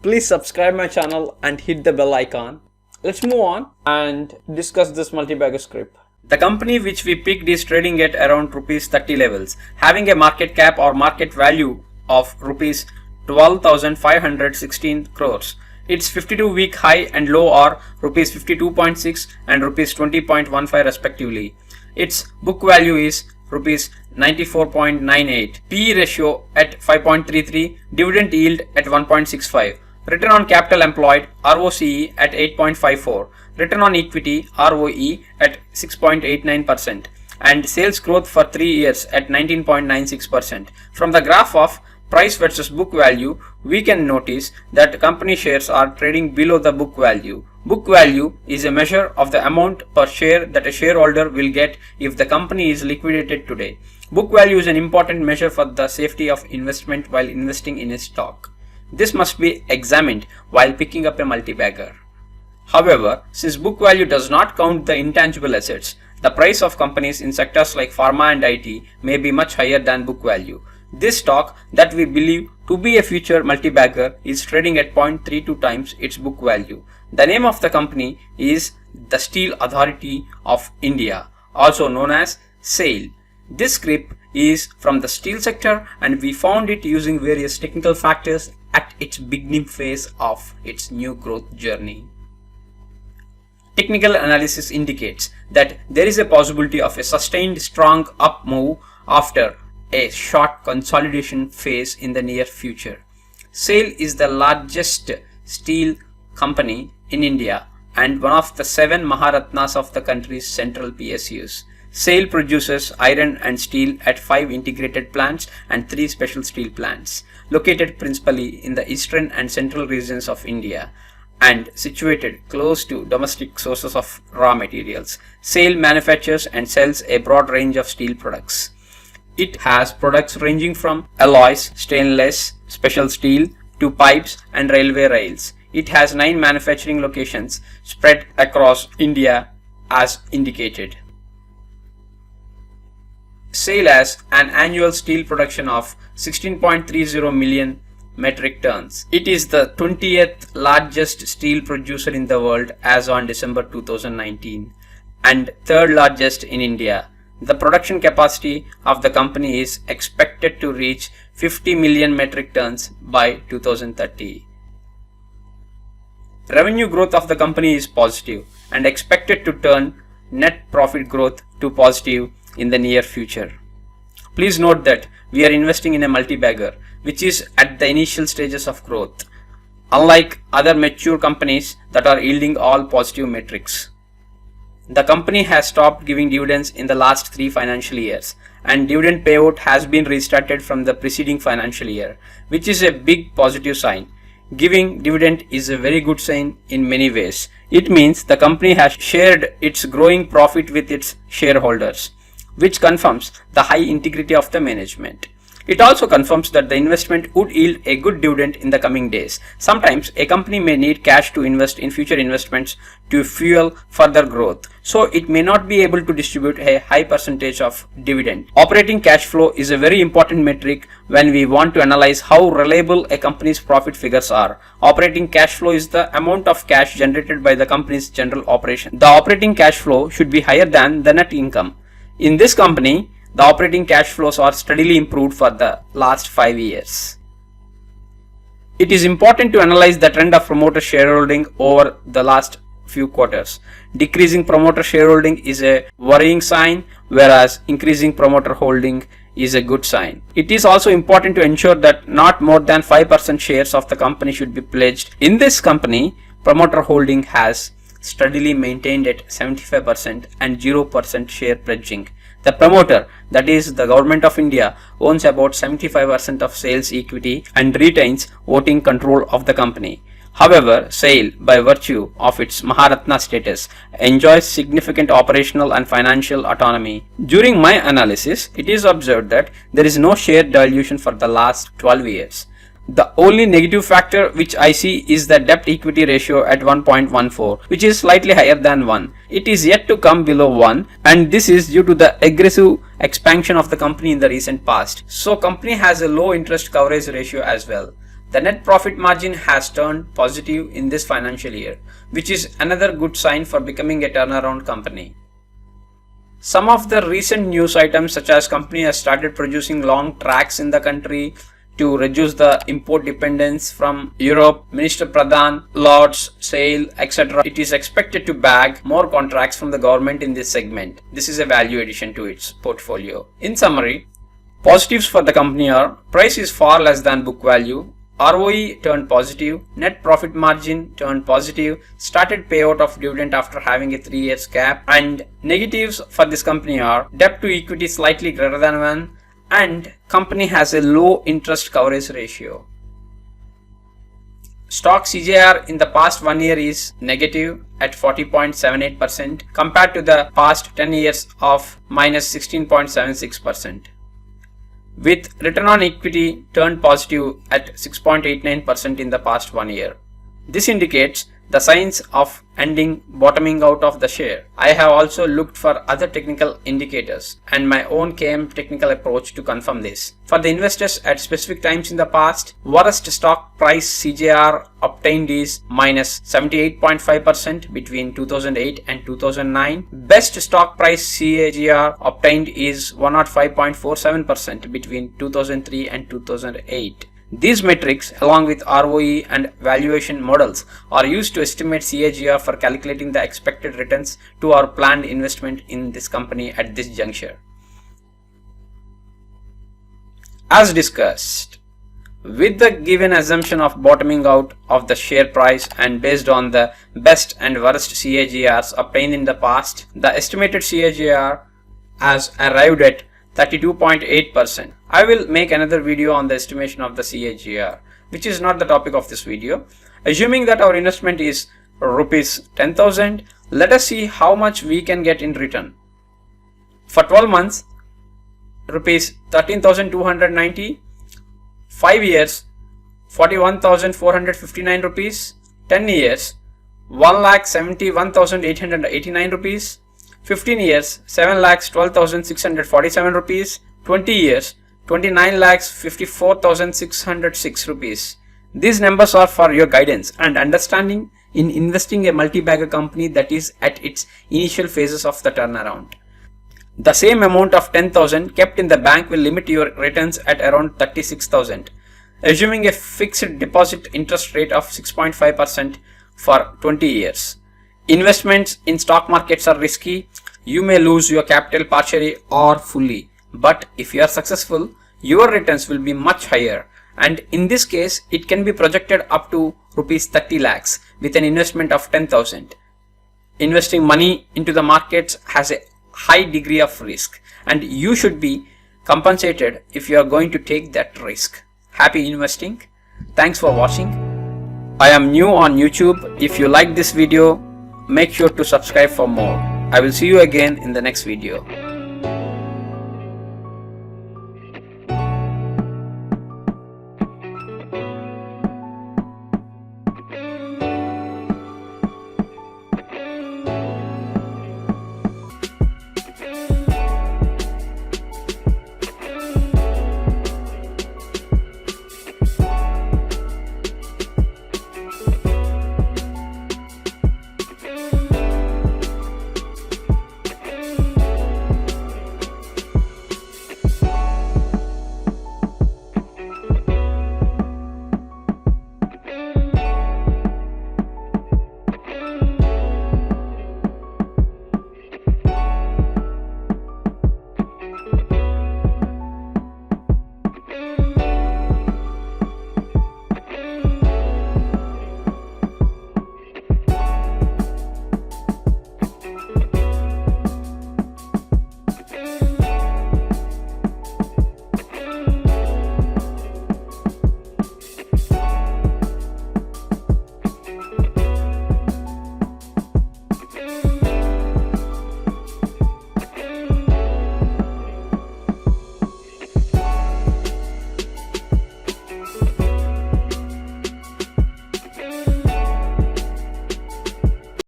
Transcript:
Please subscribe my channel and hit the bell icon. Let's move on and discuss this multibagger script. The company which we picked is trading at around Rs.30 levels, having a market cap or market value of Rs 12,516 crores. Its 52-week high and low are Rs 52.6 and Rs 20.15 respectively. Its book value is Rs 94.98, PE ratio at 5.33, dividend yield at 1.65, return on capital employed ROCE at 8.54, return on equity ROE at 6.89%, and sales growth for 3 years at 19.96%. From the graph of price versus book value, we can notice that company shares are trading below the book value. Book value is a measure of the amount per share that a shareholder will get if the company is liquidated today. Book value is an important measure for the safety of investment while investing in a stock. This must be examined while picking up a multibagger. However, since book value does not count the intangible assets, the price of companies in sectors like pharma and IT may be much higher than book value. This stock that we believe to be a future multibagger is trading at 0.32 times its book value. The name of the company is the Steel Authority of India, also known as SAIL. This script is from the steel sector and we found it using various technical factors at its beginning phase of its new growth journey. Technical analysis indicates that there is a possibility of a sustained strong up move after a short consolidation phase in the near future. SAIL is the largest steel company in India and one of the 7 Maharatnas of the country's central PSUs. SAIL produces iron and steel at 5 integrated plants and 3 special steel plants, located principally in the eastern and central regions of India and situated close to domestic sources of raw materials. SAIL manufactures and sells a broad range of steel products. It has products ranging from alloys, stainless, special steel to pipes and railway rails. It has 9 manufacturing locations spread across India as indicated. SAIL has an annual steel production of 16.30 million metric tons. It is the 20th largest steel producer in the world as on December 2019 and 3rd largest in India. The production capacity of the company is expected to reach 50 million metric tons by 2030. Revenue growth of the company is positive and expected to turn net profit growth to positive in the near future. Please note that we are investing in a multibagger which is at the initial stages of growth, unlike other mature companies that are yielding all positive metrics. The company has stopped giving dividends in the last 3 financial years and dividend payout has been restarted from the preceding financial year, which is a big positive sign. Giving dividend is a very good sign in many ways. It means the company has shared its growing profit with its shareholders, which confirms the high integrity of the management. It also confirms that the investment would yield a good dividend in the coming days. Sometimes a company may need cash to invest in future investments to fuel further growth, so it may not be able to distribute a high percentage of dividend. Operating cash flow is a very important metric when we want to analyze how reliable a company's profit figures are. Operating cash flow is the amount of cash generated by the company's general operation. The operating cash flow should be higher than the net income. In this company, the operating cash flows are steadily improved for the last 5 years. It is important to analyze the trend of promoter shareholding over the last few quarters. Decreasing promoter shareholding is a worrying sign, whereas increasing promoter holding is a good sign. It is also important to ensure that not more than 5% shares of the company should be pledged. In this company, promoter holding has steadily maintained at 75% and 0% share pledging. The promoter, that is the Government of India, owns about 75% of SAIL's equity and retains voting control of the company. However, SAIL, by virtue of its Maharatna status, enjoys significant operational and financial autonomy. During my analysis, it is observed that there is no share dilution for the last 12 years. The only negative factor which I see is the debt equity ratio at 1.14, which is slightly higher than 1. It is yet to come below 1, and this is due to the aggressive expansion of the company in the recent past. So company has a low interest coverage ratio as well. The net profit margin has turned positive in this financial year, which is another good sign for becoming a turnaround company. Some of the recent news items, such as company has started producing long tracks in the country to reduce the import dependence from Europe, Minister Pradhan, Lord's, Sale, etc. It is expected to bag more contracts from the government in this segment. This is a value addition to its portfolio. In summary, positives for the company are price is far less than book value, ROE turned positive, net profit margin turned positive, started payout of dividend after having a 3 years gap, and negatives for this company are debt to equity slightly greater than 1 and company has a low interest coverage ratio. Stock CJR in the past 1 year is negative at 40.78% compared to the past 10 years of minus 16.76%. With return on equity turned positive at 6.89% in the past 1 year. This indicates the signs of ending bottoming out of the share. I have also looked for other technical indicators and my own KM technical approach to confirm this. For the investors at specific times in the past, worst stock price CJR obtained is minus 78.5% between 2008 and 2009. Best stock price CAGR obtained is 105.47% between 2003 and 2008. These metrics, along with ROE and valuation models, are used to estimate CAGR for calculating the expected returns to our planned investment in this company at this juncture. As discussed, with the given assumption of bottoming out of the share price and based on the best and worst CAGRs obtained in the past, the estimated CAGR has arrived at 32.8%. I will make another video on the estimation of the CAGR, which is not the topic of this video. Assuming that our investment is rupees 10,000, let us see how much we can get in return. For 12 months, rupees 13,290, 5 years, 41,459 rupees, 10 years, 1,71,889 rupees, 15 years, 7,12,647 rupees, 20 years, 29,54,606 rupees. These numbers are for your guidance and understanding in investing a multi-bagger company that is at its initial phases of the turnaround. The same amount of 10,000 kept in the bank will limit your returns at around 36,000. Assuming a fixed deposit interest rate of 6.5% for 20 years. Investments in stock markets are risky. You may lose your capital partially or fully, but if you are successful, your returns will be much higher, and in this case it can be projected up to rupees 30 lakhs with an investment of 10,000. Investing money into the markets has a high degree of risk and you should be compensated if you are going to take that risk. Happy investing. Thanks for watching. I am new on YouTube. If you like this video, make sure to subscribe for more. I will see you again in the next video.